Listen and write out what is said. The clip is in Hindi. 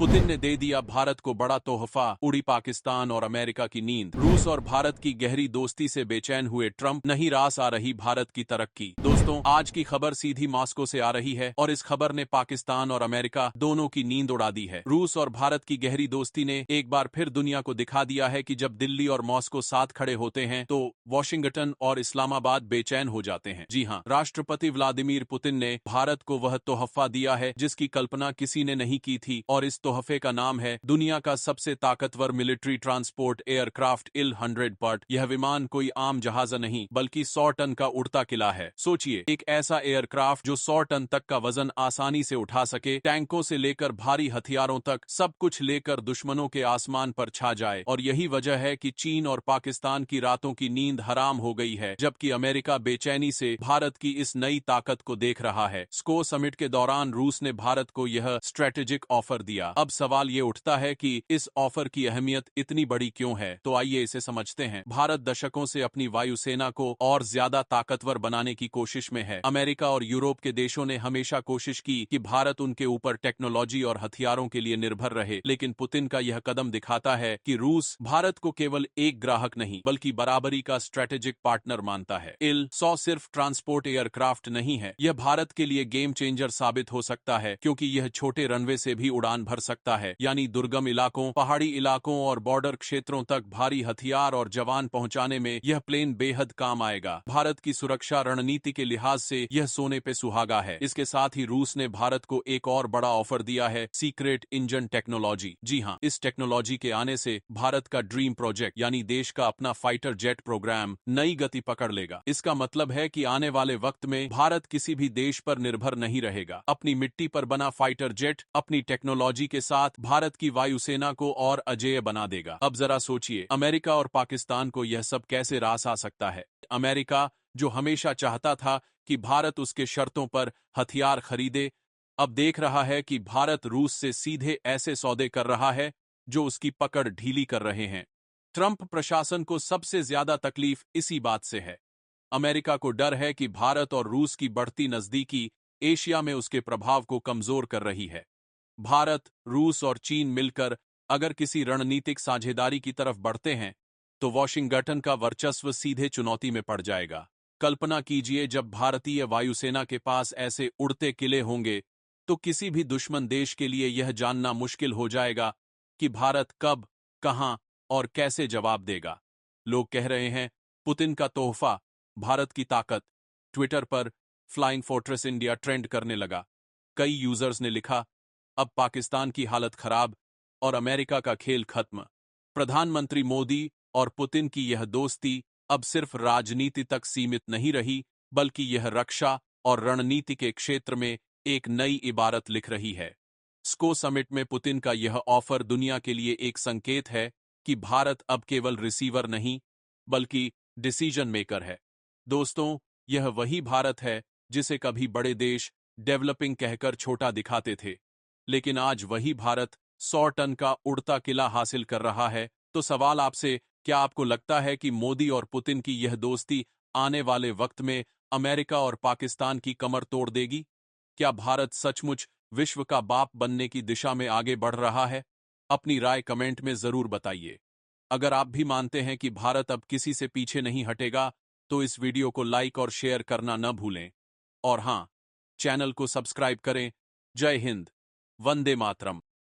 पुतिन ने दे दिया भारत को बड़ा तोहफा, उड़ी पाकिस्तान और अमेरिका की नींद। रूस और भारत की गहरी दोस्ती से बेचैन हुए ट्रंप, नहीं रास आ रही भारत की तरक्की। दोस्तों, आज की खबर सीधी मॉस्को से आ रही है और इस खबर ने पाकिस्तान और अमेरिका दोनों की नींद उड़ा दी है। रूस और भारत की गहरी दोस्ती ने एक बार फिर दुनिया को दिखा दिया है कि जब दिल्ली और मॉस्को साथ खड़े होते हैं तो वॉशिंगटन और इस्लामाबाद बेचैन हो जाते हैं। जी हाँ, राष्ट्रपति व्लादिमीर पुतिन ने भारत को वह तोहफा दिया है जिसकी कल्पना किसी ने नहीं की थी, और इस तोहफे का नाम है दुनिया का सबसे ताकतवर मिलिट्री ट्रांसपोर्ट एयरक्राफ्ट इल-100 बट। यह विमान कोई आम जहाज नहीं बल्कि 100 टन का उड़ता किला है। सोचिए, एक ऐसा एयरक्राफ्ट जो 100 टन तक का वजन आसानी से उठा सके, टैंकों से लेकर भारी हथियारों तक सब कुछ लेकर दुश्मनों के आसमान पर छा जाए। और यही वजह है कि चीन और पाकिस्तान की रातों की नींद हराम हो गई है, जबकि अमेरिका बेचैनी से भारत की इस नई ताकत को देख रहा है। स्को समिट के दौरान रूस ने भारत को यह स्ट्रेटेजिक ऑफर दिया। अब सवाल ये उठता है कि इस ऑफर की अहमियत इतनी बड़ी क्यों है? तो आइए इसे समझते हैं। भारत दशकों से अपनी वायुसेना को और ज्यादा ताकतवर बनाने की कोशिश में है। अमेरिका और यूरोप के देशों ने हमेशा कोशिश की कि भारत उनके ऊपर टेक्नोलॉजी और हथियारों के लिए निर्भर रहे, लेकिन पुतिन का यह कदम दिखाता है कि रूस भारत को केवल एक ग्राहक नहीं बल्कि बराबरी का स्ट्रेटेजिक पार्टनर मानता है। इल-100 सिर्फ ट्रांसपोर्ट एयरक्राफ्ट नहीं है, यह भारत के लिए गेम चेंजर साबित हो सकता है, क्योंकि यह छोटे रनवे से भी उड़ान भर सकता है। यानी दुर्गम इलाकों, पहाड़ी इलाकों और बॉर्डर क्षेत्रों तक भारी हथियार और जवान पहुंचाने में यह प्लेन बेहद काम आएगा। भारत की सुरक्षा रणनीति के लिहाज से यह सोने पे सुहागा है। इसके साथ ही रूस ने भारत को एक और बड़ा ऑफर दिया है, सीक्रेट इंजन टेक्नोलॉजी। जी हाँ, इस टेक्नोलॉजी के आने से भारत का ड्रीम प्रोजेक्ट यानी देश का अपना फाइटर जेट प्रोग्राम नई गति पकड़ लेगा। इसका मतलब है कि आने वाले वक्त में भारत किसी भी देश पर निर्भर नहीं रहेगा। अपनी मिट्टी पर बना फाइटर जेट अपनी टेक्नोलॉजी के साथ भारत की वायुसेना को और अजेय बना देगा। अब जरा सोचिए, अमेरिका और पाकिस्तान को यह सब कैसे रास आ सकता है? अमेरिका, जो हमेशा चाहता था कि भारत उसके शर्तों पर हथियार खरीदे, अब देख रहा है कि भारत रूस से सीधे ऐसे सौदे कर रहा है जो उसकी पकड़ ढीली कर रहे हैं। ट्रंप प्रशासन को सबसे ज्यादा तकलीफ इसी बात से है। अमेरिका को डर है कि भारत और रूस की बढ़ती नजदीकी एशिया में उसके प्रभाव को कमजोर कर रही है। भारत, रूस और चीन मिलकर अगर किसी रणनीतिक साझेदारी की तरफ बढ़ते हैं तो वॉशिंगटन का वर्चस्व सीधे चुनौती में पड़ जाएगा। कल्पना कीजिए, जब भारतीय वायुसेना के पास ऐसे उड़ते किले होंगे तो किसी भी दुश्मन देश के लिए यह जानना मुश्किल हो जाएगा कि भारत कब, कहां और कैसे जवाब देगा। लोग कह रहे हैं, पुतिन का तोहफा, भारत की ताकत। ट्विटर पर फ्लाइंग फोर्ट्रेस इंडिया ट्रेंड करने लगा। कई यूजर्स ने लिखा, अब पाकिस्तान की हालत खराब और अमेरिका का खेल खत्म। प्रधानमंत्री मोदी और पुतिन की यह दोस्ती अब सिर्फ राजनीति तक सीमित नहीं रही, बल्कि यह रक्षा और रणनीति के क्षेत्र में एक नई इबारत लिख रही है। स्को समिट में पुतिन का यह ऑफर दुनिया के लिए एक संकेत है कि भारत अब केवल रिसीवर नहीं बल्कि डिसीजन मेकर है। दोस्तों, यह वही भारत है जिसे कभी बड़े देश डेवलपिंग कहकर छोटा दिखाते थे, लेकिन आज वही भारत 100 टन का उड़ता किला हासिल कर रहा है। तो सवाल आपसे, क्या आपको लगता है कि मोदी और पुतिन की यह दोस्ती आने वाले वक्त में अमेरिका और पाकिस्तान की कमर तोड़ देगी? क्या भारत सचमुच विश्व का बाप बनने की दिशा में आगे बढ़ रहा है? अपनी राय कमेंट में जरूर बताइए। अगर आप भी मानते हैं कि भारत अब किसी से पीछे नहीं हटेगा, तो इस वीडियो को लाइक और शेयर करना न भूलें। और हाँ, चैनल को सब्सक्राइब करें। जय हिंद, वंदे मातरम।